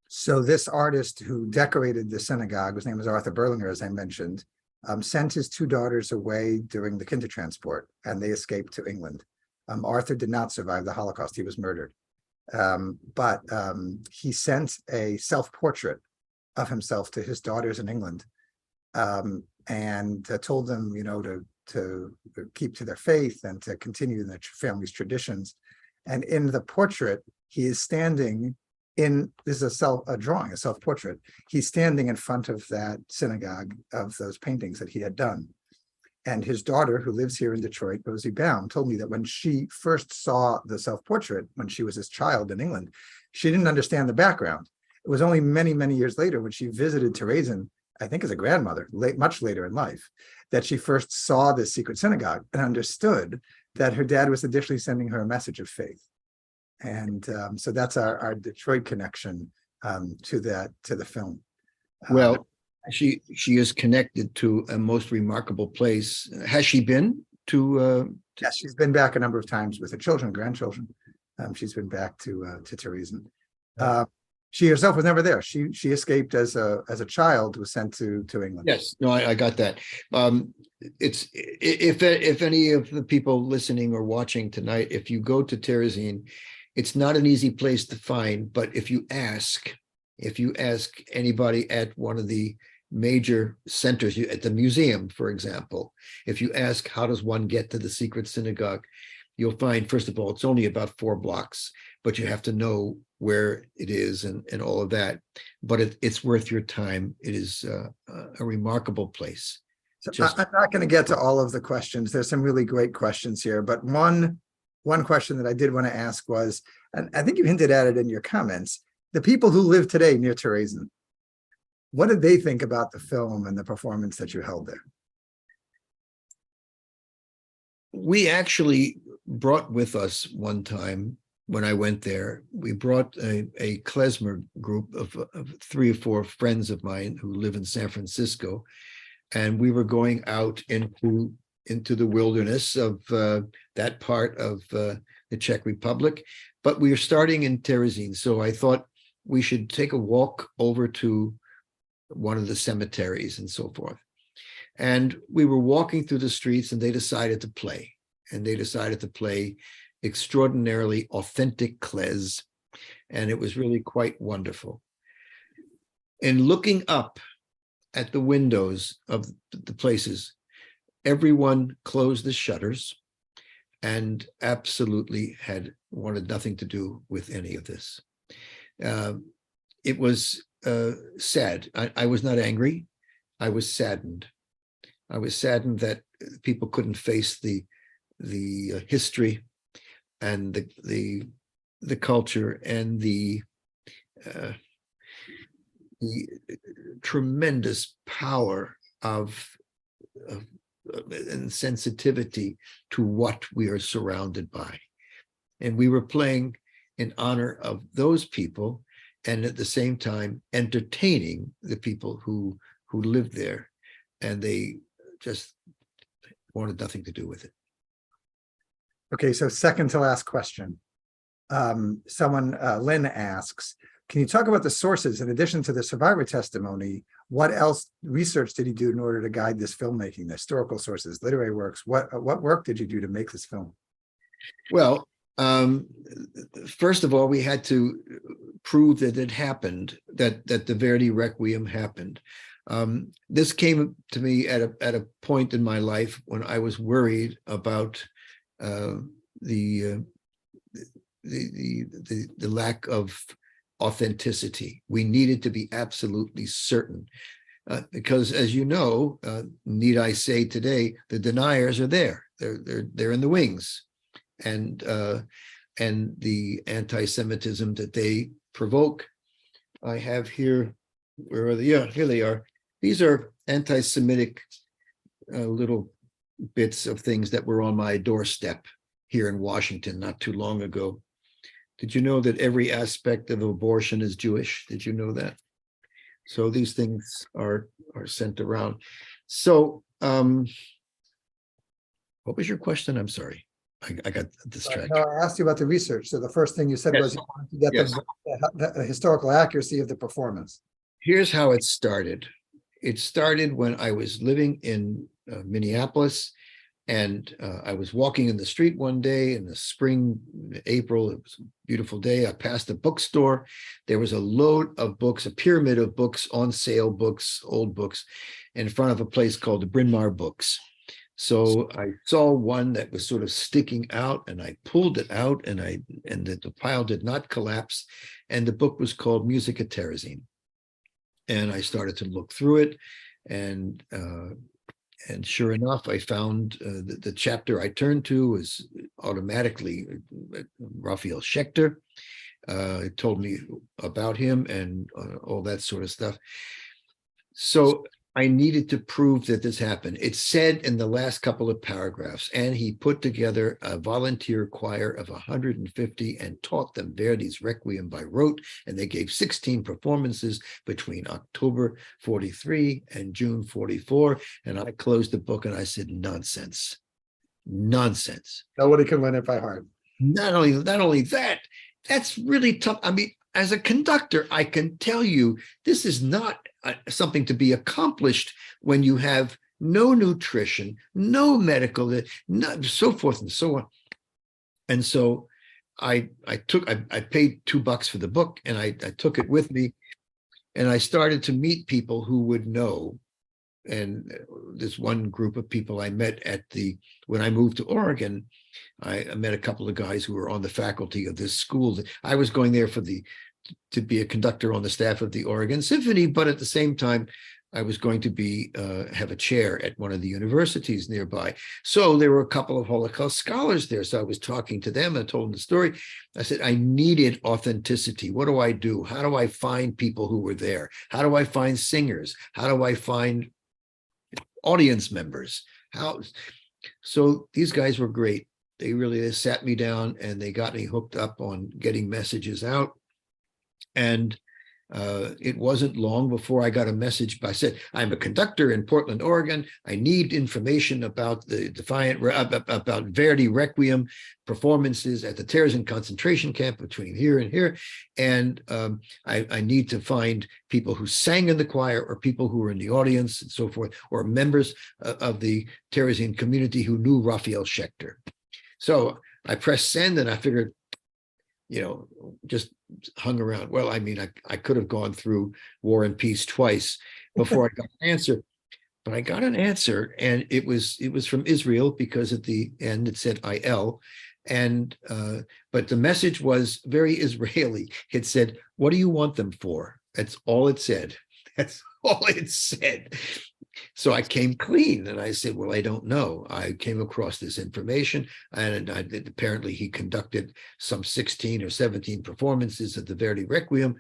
So this artist who decorated the synagogue, his name was Arthur Berlinger, as I mentioned, sent his two daughters away during the Kindertransport, and they escaped to England. Arthur did not survive the Holocaust. He was murdered. But he sent a self-portrait of himself to his daughters in England, and told them, to keep to their faith and to continue in their family's traditions. And in the portrait, he is standing this is a drawing, a self-portrait. He's standing in front of that synagogue of those paintings that he had done. And his daughter, who lives here in Detroit, Rosie Baum, told me that when she first saw the self-portrait, when she was a child in England, she didn't understand the background. It was only many, many years later when she visited Terezin, I think as a grandmother, much later in life, that she first saw this secret synagogue and understood that her dad was additionally sending her a message of faith. And so that's our Detroit connection to the film. Well, she is connected to a most remarkable place. Has she been to? Yes, she's been back a number of times with her children, grandchildren. She's been back to Terezin. She herself was never there. She escaped as a child, was sent to England. Yes, no, I got that. It's if any of the people listening or watching tonight, if you go to Terezín, it's not an easy place to find. But if you ask anybody at one of the major centers, at the museum, for example, if you ask how does one get to the secret synagogue, you'll find, first of all, it's only about 4 blocks, but you have to know where it is and all of that. But it's worth your time. It is a remarkable place. So I'm not going to get to all of the questions. There's some really great questions here, but one question that I did want to ask was, and I think you hinted at it in your comments, the people who live today near Terezin, What did they think about the film and the performance that you held there? We actually brought with us one time when I went there, we brought a klezmer group of 3 or 4 friends of mine who live in San Francisco, and we were going out into the wilderness of that part of the Czech Republic, but we were starting in Terezín, so I thought we should take a walk over to one of the cemeteries and so forth. And we were walking through the streets, and they decided to play. And they decided to play extraordinarily authentic klez. And it was really quite wonderful. And looking up at the windows of the places, everyone closed the shutters and absolutely had wanted nothing to do with any of this. It was sad. I was not angry. I was saddened. I was saddened that people couldn't face the history and the culture and the tremendous power of and sensitivity to what we are surrounded by. And we were playing in honor of those people, and at the same time entertaining the people who lived there, and they just wanted nothing to do with it. Okay, so second to last question. Lynn asks, can you talk about the sources in addition to the survivor testimony? What else research did you do in order to guide this filmmaking? The historical sources, literary works. What work did you do to make this film? Well, first of all, we had to prove that it happened, that the Verdi Requiem happened. This came to me at a point in my life when I was worried about the lack of authenticity. We needed to be absolutely certain, because, as you know, need I say today, the deniers are there. They're in the wings, and the anti-Semitism that they provoke. I have here, where are they? Yeah, here they are. These are anti-Semitic little bits of things that were on my doorstep here in Washington not too long ago. Did you know that every aspect of abortion is Jewish? Did you know that? So these things are sent around. So what was your question? I'm sorry. I got distracted. No, I asked you about the research. So the first thing you said was you wanted to get the historical accuracy of the performance. Here's how it started. It started when I was living in Minneapolis, and I was walking in the street one day in the spring, April. It was a beautiful day. I passed a bookstore. There was a load of books, a pyramid of books, on sale books, old books, in front of a place called the Bryn Mawr Books. So I saw one that was sort of sticking out, and I pulled it out, and the pile did not collapse. And the book was called Music at Terezín. And I started to look through it, and sure enough, I found the chapter I turned to was automatically Rafael Schächter. It told me about him and all that sort of stuff. So I needed to prove that this happened. It said in the last couple of paragraphs, and he put together a volunteer choir of 150 and taught them Verdi's Requiem by rote, and they gave 16 performances between October 43 and June 44. And I closed the book and I said, nonsense, nonsense. Nobody can learn it by heart. Not only that, that's really tough. I mean, as a conductor, I can tell you this is not something to be accomplished when you have no nutrition, no medical, so forth and so on. And so I paid $2 for the book, and I took it with me, and I started to meet people who would know. And this one group of people I met when I moved to Oregon, I met a couple of guys who were on the faculty of this school. I was going there to be a conductor on the staff of the Oregon Symphony, but at the same time, I was going to be have a chair at one of the universities nearby. So there were a couple of Holocaust scholars there. So I was talking to them and told them the story. I said, I needed authenticity. What do I do? How do I find people who were there? How do I find singers? How do I find audience members? So these guys were great. They sat me down and they got me hooked up on getting messages out. And it wasn't long before I got a message. I said, I'm a conductor in Portland, Oregon. I need information about the about Verdi Requiem performances at the Terezin concentration camp between here and here. And I need to find people who sang in the choir or people who were in the audience and so forth, or members of the Terezin community who knew Rafael Schächter. So I pressed send and I figured, just hung around. Well, I mean, I could have gone through War and Peace twice before I got an answer, but I got an answer, and it was from Israel, because at the end it said IL, and but the message was very Israeli. It said, "What do you want them for?" That's all it said. That's all it said. So I came clean and I said, well, I don't know. I came across this information, and apparently he conducted some 16 or 17 performances of the Verdi Requiem.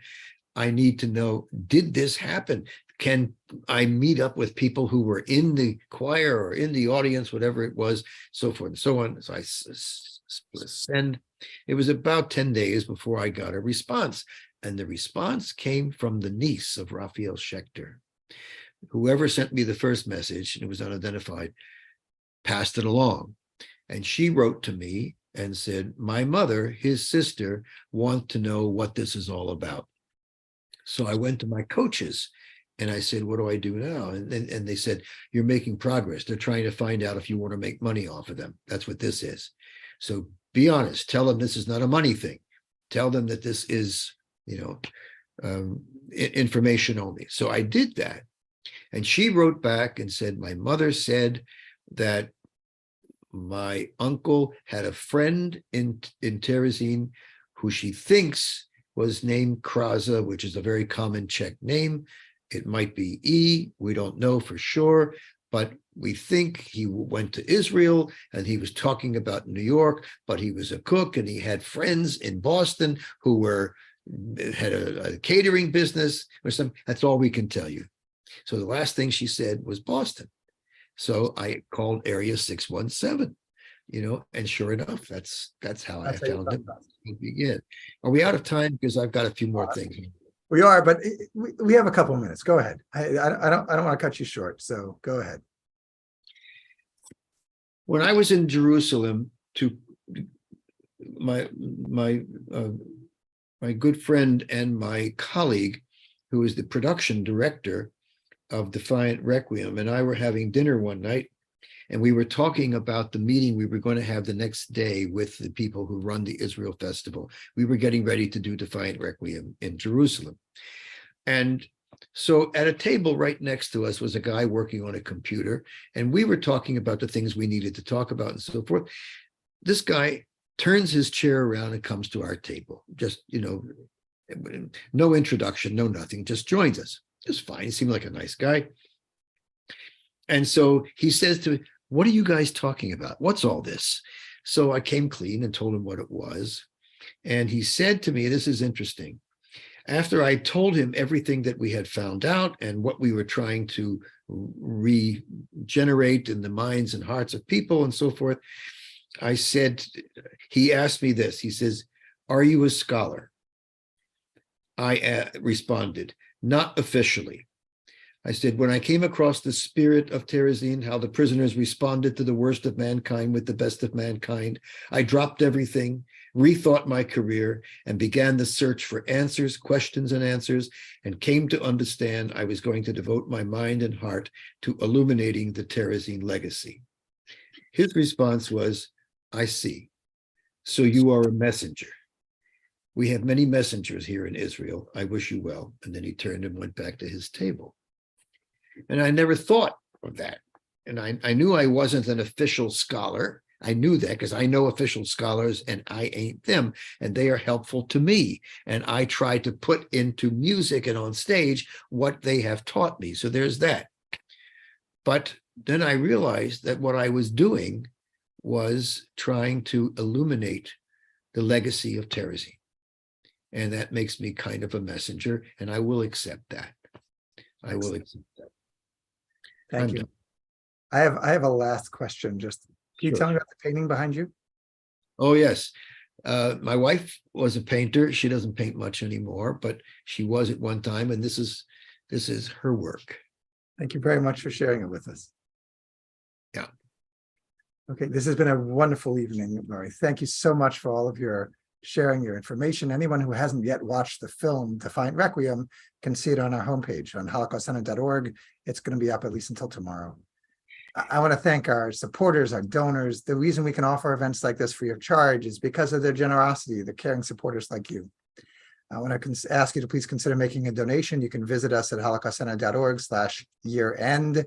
I need to know, did this happen? Can I meet up with people who were in the choir or in the audience, whatever it was, so forth and so on. So I send. It was about 10 days before I got a response. And the response came from the niece of Rafael Schächter. Whoever sent me the first message, and it was unidentified, passed it along. And she wrote to me and said, my mother, his sister, want to know what this is all about. So I went to my coaches and I said, what do I do now? And they said, you're making progress. They're trying to find out if you want to make money off of them. That's what this is. So be honest. Tell them this is not a money thing. Tell them that this is, information only. So I did that. And she wrote back and said, my mother said that my uncle had a friend in Terezín who she thinks was named Kraza, which is a very common Czech name. It might be E. We don't know for sure, but we think he went to Israel and he was talking about New York, but he was a cook and he had friends in Boston who had a catering business or something. That's all we can tell you. So the last thing she said was Boston. So I called area 617, and sure enough, that's how I found it to begin. Are we out of time? Because I've got a few more things. We are, but we have a couple of minutes. Go ahead. I don't want to cut you short, so go ahead. When I was in Jerusalem, to my good friend and my colleague, who is the production director of Defiant Requiem, and I were having dinner one night, and we were talking about the meeting we were going to have the next day with the people who run the Israel Festival. We were getting ready to do Defiant Requiem in Jerusalem. And so at a table right next to us was a guy working on a computer, and we were talking about the things we needed to talk about and so forth. This guy turns his chair around and comes to our table, just, no introduction, no nothing, just joins us. Just fine. He seemed like a nice guy. And so he says to me, what are you guys talking about? What's all this? So I came clean and told him what it was. And he said to me, this is interesting. After I told him everything that we had found out and what we were trying to regenerate in the minds and hearts of people and so forth, I said, he asked me this. He says, are you a scholar? I responded, not officially. I said, when I came across the spirit of Terezín, how the prisoners responded to the worst of mankind with the best of mankind, I dropped everything, rethought my career, and began the search for answers, questions and answers, and came to understand I was going to devote my mind and heart to illuminating the Terezín legacy. His response was, I see. So you are a messenger. We have many messengers here in Israel. I wish you well. And then he turned and went back to his table. And I never thought of that. And I knew I wasn't an official scholar. I knew that because I know official scholars and I ain't them, and they are helpful to me. And I try to put into music and on stage what they have taught me. So there's that. But then I realized that what I was doing was trying to illuminate the legacy of Terezin. And that makes me kind of a messenger, and I will accept that. I will accept that. Thank you. I have a last question. Just can you tell me about the painting behind you? Oh, yes. My wife was a painter. She doesn't paint much anymore, but she was at one time, and this is her work. Thank you very much for sharing it with us. Yeah. Okay, this has been a wonderful evening, Murry. Thank you so much for all of your sharing your information. Anyone who hasn't yet watched the film Defiant Requiem can see it on our homepage on holocaustcenter.org. It's going to be up at least until tomorrow. I want to thank our supporters, our donors. The reason we can offer events like this free of charge is because of their generosity, the caring supporters like you. I want to ask you to please consider making a donation. You can visit us at holocaustcenter.org/year-end,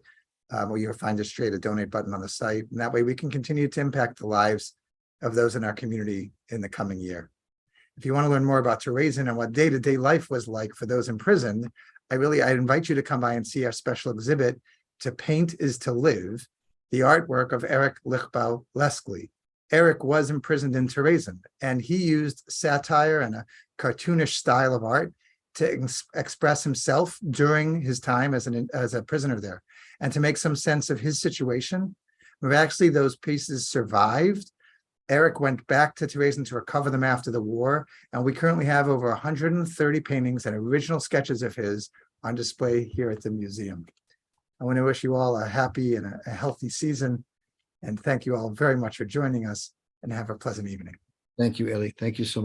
where you'll find a donate button on the site. And that way we can continue to impact the lives of those in our community in the coming year. If you want to learn more about Terezin and what day-to-day life was like for those imprisoned, I invite you to come by and see our special exhibit, To Paint is to Live, the artwork of Eric Lichbau Leslie. Eric was imprisoned in Terezin, and he used satire and a cartoonish style of art to express himself during his time as a prisoner there, and to make some sense of his situation. Miraculously, those pieces survived. Eric went back to Terezin to recover them after the war, and we currently have over 130 paintings and original sketches of his on display here at the museum. I want to wish you all a happy and a healthy season, and thank you all very much for joining us, and have a pleasant evening. Thank you, Ellie. Thank you so much.